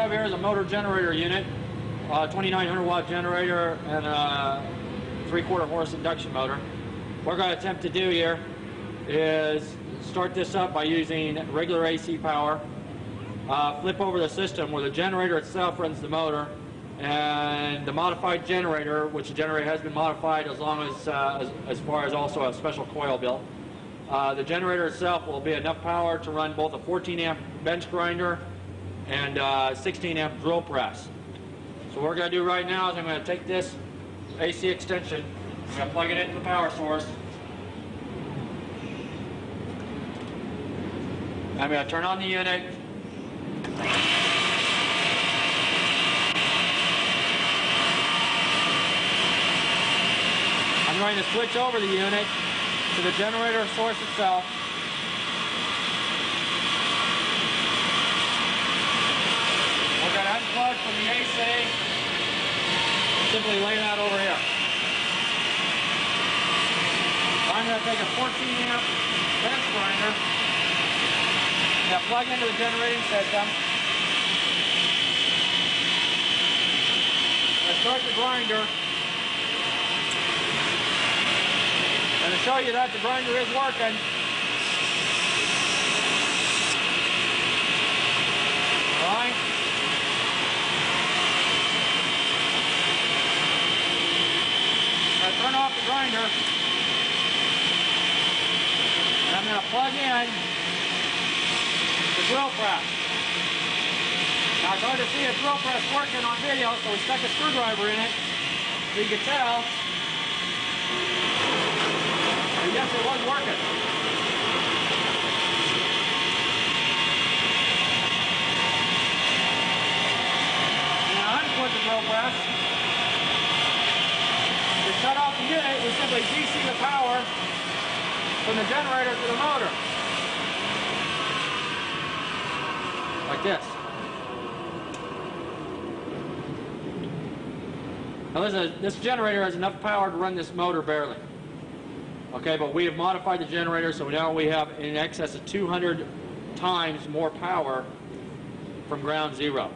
have here is a motor generator unit, 2900 watt generator and a 3/4 horse induction motor. What we're going to attempt to do here is start this up by using regular AC power, flip over the system where the generator itself runs the motor, and the modified generator, which the generator has been modified as far as also a special coil built. The generator itself will be enough power to run both a 14 amp bench grinder and 16 amp drill press. So what we're going to do right now is I'm going to take this AC extension, I'm going to plug it into the power source. I'm going to turn on the unit. I'm going to switch over the unit to the generator source itself. We're going to unplug from the AC, simply lay that over here. I'm going to take a 14 amp bench grinder, now plug into the generating system. I'm going to start the grinder. And to show you that the grinder is working, alright? I'm going to turn off the grinder, and I'm going to plug in the drill press. Now it's hard to see a drill press working on video, so we stuck a screwdriver in it, so you can tell. Yes, it was working. Now unput the drill press. To shut off the unit, we simply DC the power from the generator to the motor. Like this. Now this generator has enough power to run this motor barely. Okay, but we have modified the generator, so now we have in excess of 200 times more power from ground zero.